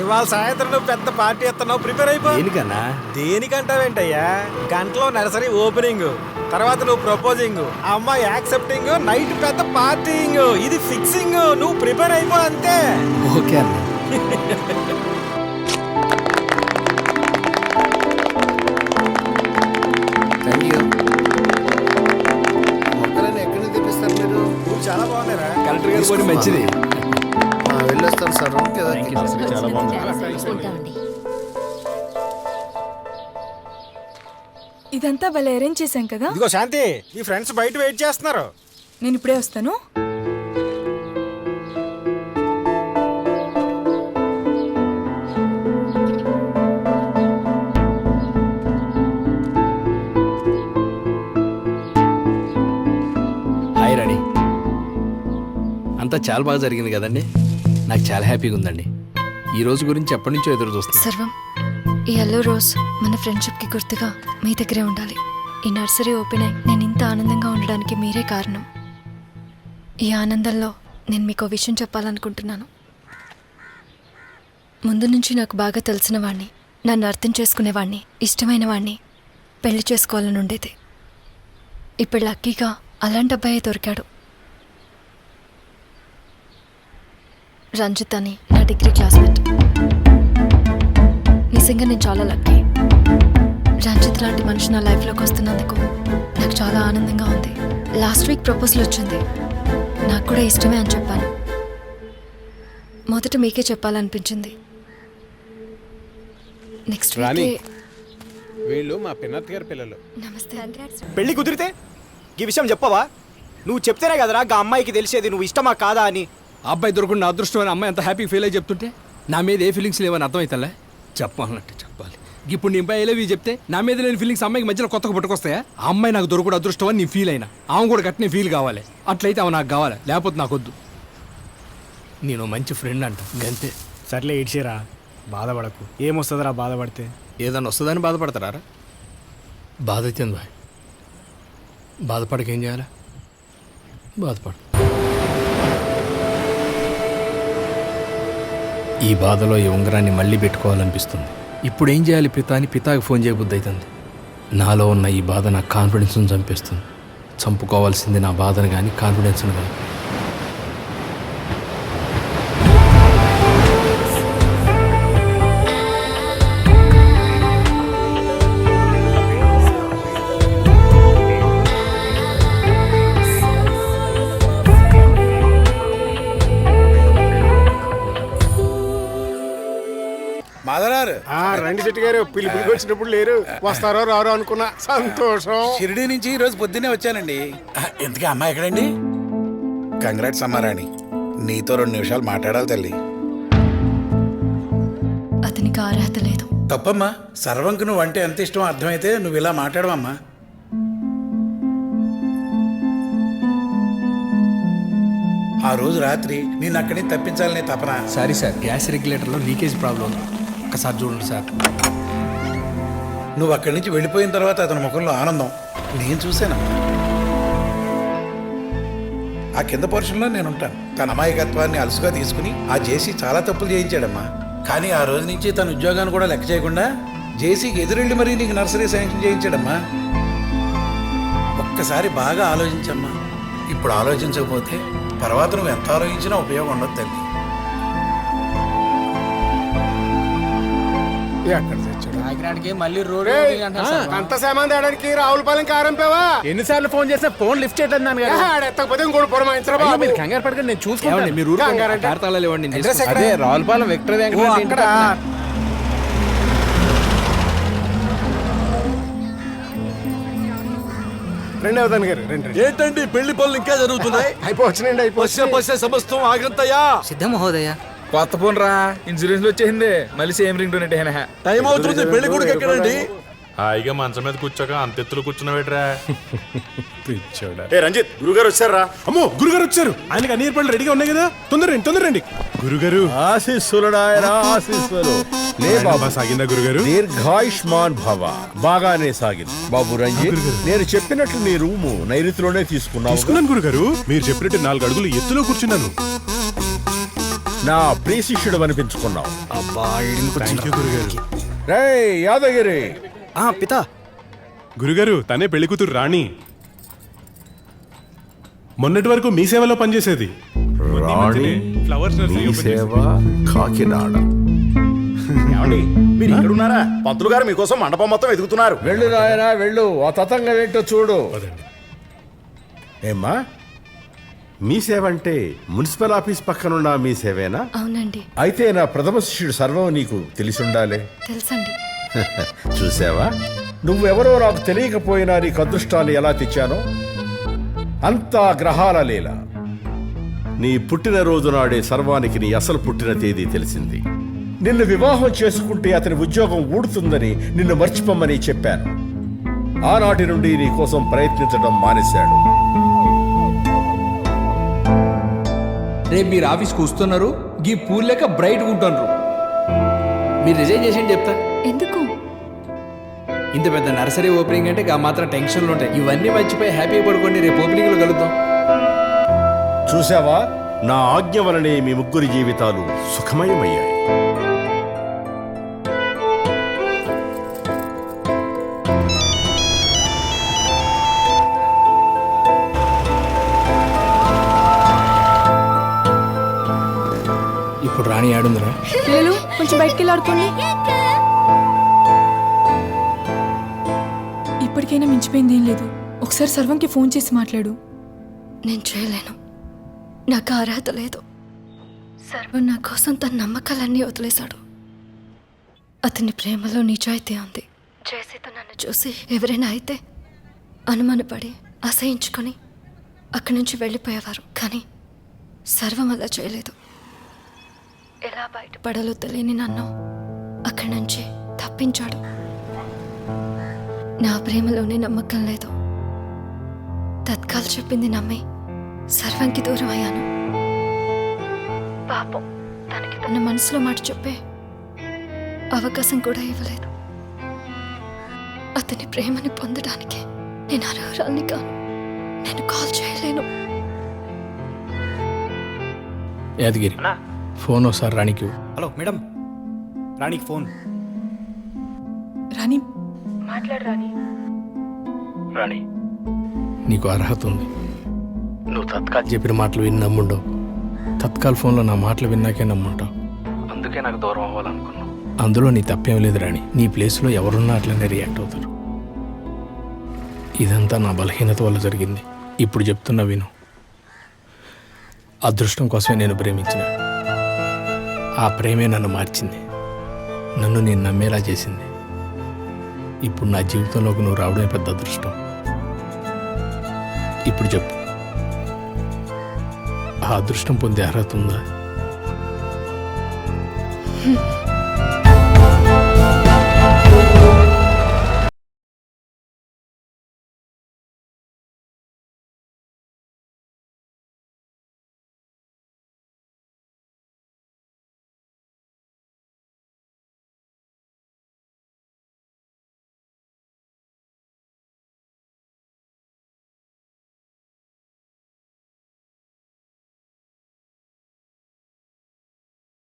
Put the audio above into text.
ఇవాళ సాయంత్రం నువ్వు పెద్ద పార్టీ ఇస్తున్నావు, ప్రిపేర్ అయిపో. దేనికన్నా? దేనికంటావేంటయ్యా? గంటలో నర్సరీ ఓపెనింగ్, తర్వాత నువ్వు ప్రపోజింగ్, ఆ అమ్మాయి యాక్సెప్టింగ్, నైట్ పెద్ద పార్టీయింగ్, ఇది ఫిక్సింగ్. నువ్వు ప్రిపేర్ అయిపో అంతే. ఓకే అన్న. Thank you. మొక్కలని ఎక్కడి నుంచి తెప్పిస్తారు మీరు? నువ్వు చాలా బాగున్నారా? కలెక్టర్ గారు కూడా మంచిది. వెళ్ళొస్తాను సార్. ఓకే చాలా బాగుంది. ఇదంతా భలే అరేంజ్ చేశాం కదా. ఇదిగో శాంతి, ఈ ఫ్రెండ్స్ బయట వెయిట్ చేస్తున్నారు. నేను ఇప్పుడే వస్తాను. హాయ్ రాణి. అంతా చాలా బాగా జరిగింది కదండి. నాకు చాలా హ్యాపీగా ఉందండి. ఈ రోజు గురించి ఎప్పటి నుంచో ఎదురు చూస్తాను. సర్వం, ఈ ఎల్లో రోజ్ మన ఫ్రెండ్షిప్కి గుర్తుగా మీ దగ్గరే ఉండాలి. ఈ నర్సరీ ఓపెన్ అయి నేను ఇంత ఆనందంగా ఉండడానికి మీరే కారణం. ఈ ఆనందంలో నేను మీకు విషయం చెప్పాలనుకుంటున్నాను. ముందు నుంచి నాకు బాగా తెలిసిన వాణ్ణి, నన్ను అర్థం చేసుకునేవాణ్ణి, ఇష్టమైన వాణ్ణి పెళ్లి చేసుకోవాలని ఉండేది. ఇప్పుడు లక్కీగా అలాంటి అబ్బాయే దొరికాడు. రంజిత్ అని నా డిగ్రీ క్లాస్మేట్. నిజంగా నేను చాలా లక్కీ. రంజిత్ లాంటి మనిషి నా లైఫ్లోకి వస్తున్నందుకు నాకు చాలా ఆనందంగా ఉంది. లాస్ట్ వీక్ ప్రపోజల్ వచ్చింది. నాకు కూడా ఇష్టమే అని చెప్పాను. మొదట మీకే చెప్పాలనిపించింది. Next week. వీళ్ళు మా పిన్నత్ గారి పిల్లలు. నమస్తే. పెళ్లి కుదిరితే ఈ విషయం చెప్పవా? నువ్వు చెప్తేనే కదరా ఆ అమ్మాయికి తెలిసేది నువ్వు ఇష్టమా కాదా అని. ఆ అబ్బాయి దొరకకుండా అదృష్టం అని అమ్మాయి అంత హ్యాపీగా ఫీల్ అయ్యి చెప్తుంటే నా మీద ఏ ఫీలింగ్స్ లేవని అర్థమవుతాలే. చెప్పాలంటే చెప్పాలి. ఇప్పుడు నీ అబ్బాయి ఏలేవి చెప్తే నా మీద లేని ఫీలింగ్స్ అమ్మాయికి మధ్యలో కొత్తగా పుట్టుకొస్తాయా? ఆ అమ్మాయి నాకు దొరకడు అదృష్టం అని నేను ఫీల్ అయినా, ఆమె కూడా గట్టినే ఫీల్ కావాలి. అట్లయితే ఆమె నాకు కావాలి, లేకపోతే నాకు వద్దు. నేను మంచి ఫ్రెండ్ అంట, అంతే. సర్లే ఇడ్చిరా, బాధపడకు. ఏమొస్తుందిరా బాధపడితే? ఏదన్నా వస్తుందని బాధపడతారా? బాధ అవుతుంది బాయ్. బాధపడకేం చేయాలా? బాధపడ. ఈ బాధలో ఈ ఉంగరాన్ని మళ్ళీ పెట్టుకోవాలనిపిస్తుంది. ఇప్పుడు ఏం చేయాలి పితా అని పితాకి ఫోన్ చేయబుద్ధి అవుతుంది. నాలో ఉన్న ఈ బాధ నా కాన్ఫిడెన్స్ను చంపేస్తుంది. చంపుకోవాల్సింది నా బాధను కానీ కాన్ఫిడెన్స్ను కానీ. మాదరారు రండి చెట్టు గారు. పిలుపుకి వచ్చినప్పుడు లేరు, వస్తారో రారో అనుకున్నా. సంతోషం. షిరిడి నుంచి ఈ రోజు పొద్దున్నే వచ్చానండి. ఎందుకే అమ్మాయి ఎక్కడండి? కంగ్రాట్స్ అమ్మారాణి, నీతో 2 నిమిషాలు మాట్లాడాలి తల్లి. అతనికి అర్హత లేదు. తప్పమ్మా, సర్వంకు నువ్వు అంటే ఎంత ఇష్టం అర్థమైతే నువ్వు ఇలా మాట్లాడవమ్మా. ఆ రోజు రాత్రి నేను అక్కడి నుంచి తప్పించాలనే తపన. సారీ సార్, గ్యాస్ రెగ్యులేటర్లో లీకేజ్ ప్రాబ్లం ఉంది. ఒక్కసారి చూడండి సార్. నువ్వు అక్కడి నుంచి వెళ్ళిపోయిన తర్వాత అతని ముఖంలో ఆనందం నేను చూశానమ్మా. ఆ కింద పోర్షన్లో నేను ఉంటాను. తన అమాయకత్వాన్ని అలసుగా తీసుకుని ఆ జేసీ చాలా తప్పులు చేయించాడమ్మా. కానీ ఆ రోజు నుంచి తన ఉద్యోగాన్ని కూడా లెక్క చేయకుండా జేసీకి ఎదురెళ్ళి మరీ నీకు నర్సరీ శాంక్షన్ చేయించాడమ్మా. ఒక్కసారి బాగా ఆలోచించమ్మా. ఇప్పుడు ఆలోచించకపోతే తర్వాత నువ్వు ఎంత ఆలోచించినా ఉపయోగం ఉండదు తల్లి. ఎక్కడ తెచ్చాడు? మళ్ళీ అంత సామాన్ తేడానికి రావులపాలెం కారంపేవా? ఎన్నిసార్లు ఫోన్ చేసినా ఫోన్ లిఫ్ట్ చేయట్లేదు. ఎత్తకపోతే ఇంకోటి పొడమాయించరా బాబు. మీరు కంగారు పడకండి, నేను చూసుకుంటాను. మీరు కంగారంటే? తాళాలు ఇవ్వండి. అదే రావులపాలెం విక్టర్ అక్కడ రండి అవతాను గారు, రండి. ఏంటండి పెళ్లి పనులు ఇంకా జరుగుతున్నాయి? అయిపోవచ్చునండి, అయిపోవచ్చు. సమస్తం ఆగంతయ్యా. సిద్ధ మహోదయ. కొత్త ఫోన్ రా, ఇన్సూరెన్స్ వచ్చేసింది. మళ్ళీ సేమ్ రింగ్ టోన్ అంటే టైం అవుతుంది. పెళ్లి కొడుకు ఎక్కడండి? హాయిగా మంచం మీద కూర్చోక అంత ఎత్తులు కూర్చున్నవేట్రా? రంజిత్, గురుగారు వచ్చారా? అమ్మో, గురుగారు వచ్చారు. ఆయనకి అన్ని ఏర్పాట్లు రెడీగా ఉన్నాయి కదా. తొందరండి గురుగారు. ఆశీస్సులడాయనా, ఆశీస్సులు. లే బాబా, సాగిందా గురుగారు? దీర్ఘాయుష్మాన్ భవ. బాగానే సాగింది బాబు. రంజిత్, నేను చెప్పినట్లు నీ రూము నైరుతిలోనే తీసుకున్నాను గురుగారు. మీరు చెప్పినట్టు 4 అడుగులు ఎత్తులో కూర్చున్నాను. నా ప్రియ శిష్యుడు అనిపించుకున్నావు. అబ్బా ఈడెందుకు థ్యాంక్ యూ గురుగారు. రే యాదగిరి, పిత గురుగారు తనే పెళ్లి కూతురు రాణి. మొన్నటి వరకు మీ సేవలో పనిచేసేది. రాణి ఫ్లవర్స్ నర్సరీ నీ ఓపెన్ సేవ కాకినాడ. మీరు ఇక్కడ ఉన్నారా? పంతులు గారు మీకోసం మండపం మొత్తం ఎదుగుతున్నారు. వెళ్ళు నాయనా వెళ్ళు, ఆ తతంగం ఏంటో చూడు. చేసేది. ఏమ్మా, మీ సేవ అంటే మున్సిపల్ ఆఫీస్ పక్కనున్న మీ సేవేనా? అవునండి, అయితే నా ప్రథమ శిష్యుడు సర్వం నీకు తెలిసి ఉండాలి. తెలుసండి. చూసావా, నువ్వెవరో నాకు తెలియకపోయినా నీకు అదృష్టాన్ని ఎలా తెచ్చానో. అంతా గ్రహాల లీల. నీ పుట్టినరోజు నాడే సర్వానికి నీ అసలు పుట్టిన తేదీ తెలిసింది. నిన్ను వివాహం చేసుకుంటే అతని ఉద్యోగం ఊడుతుందని నిన్ను మర్చిపోమని చెప్పాను. ఆనాటి నుండి నీ కోసం ప్రయత్నించడం మానేశాడు. రేపు మీరు ఆఫీస్కి వస్తున్నారు, ఈ పూల్ లెక్క బ్రైట్గా ఉంటున్నారు. మీరు రిజైన్ చేసి చెప్తా. ఎందుకు? ఇంత పెద్ద నర్సరీ ఓపెనింగ్ అంటే ఆ మాత్రం టెన్షన్లు ఉంటాయి. ఇవన్నీ మర్చిపోయి హ్యాపీగా పడుకోండి, రేపు ఓపెనింగ్లో కలుద్దాం. చూసావా, నా ఆజ్ఞ వలనే మీ ముగ్గురి జీవితాలు సుఖమయమయ్యాయి. ఇప్పుడు రాణి ఆడుందిరా. పిల్లలు కొంచెం బయటికి వెళ్ళి ఆడుకోండి. ఇప్పటికైనా మించిపోయింది ఏం లేదు. ఒకసారి సర్వంకి ఫోన్ చేసి మాట్లాడు. నేను చేయలేను, నాకు అర్హత లేదు. సర్వం నా కోసం తన నమ్మకాలన్నీ వదిలేశాడు. అతని ప్రేమలో నిజాయితీ ఉంది. చేసేతో నన్ను చూసి ఎవరైనా అయితే అనుమానపడి అసహించుకొని అక్కడి నుంచి వెళ్ళిపోయేవారు. కానీ సర్వం అలా చేయలేదు. ఎలా బయటపడాలో తెలియని నన్ను అక్కడి నుంచి తప్పించాడు. నా ప్రేమలోనే నమ్మకం లేదు. తత్కాలు చెప్పింది నమ్మి సర్వంకి దూరం అయ్యాను. పాపం, తనకి తన మనసులో మాట చెప్పే అవకాశం కూడా ఇవ్వలేదు. అతని ప్రేమని పొందడానికి నేను అర్హురాల్ని కాను. నేను కాల్ చేయలేను. యాదగిరి, ఫోన్ ఒకసారి రాణికి ఇవ్వు. హలో మేడం, రాణికి ఫోన్. రాణి మాట్లాడు. రాణి రాణి, నీకు అర్హత ఉంది. నువ్వు తత్కాల్ చెప్పిన మాటలు విని నమ్ముండవు. తత్కాల్ ఫోన్లో నా మాటలు విన్నాకే నమ్ముంటావు. అందుకే నాకు దూరం అవ్వాలనుకున్నావు. అందులో నీ తప్పేం లేదు రాణి. నీ ప్లేస్లో ఎవరున్నా అట్లనే రియాక్ట్ అవుతారు. ఇదంతా నా బలహీనత వల్ల జరిగింది. ఇప్పుడు చెప్తున్నా విను. అదృష్టం కోసమే నేను ప్రేమించిన. ఆ ప్రేమే నన్ను మార్చింది, నన్ను నేను నమ్మేలా చేసింది. ఇప్పుడు నా జీవితంలోకి నువ్వు రావడమే పెద్ద అదృష్టం. ఇప్పుడు చెప్పు, ఆ అదృష్టం పొందే అర్హత ఉందా?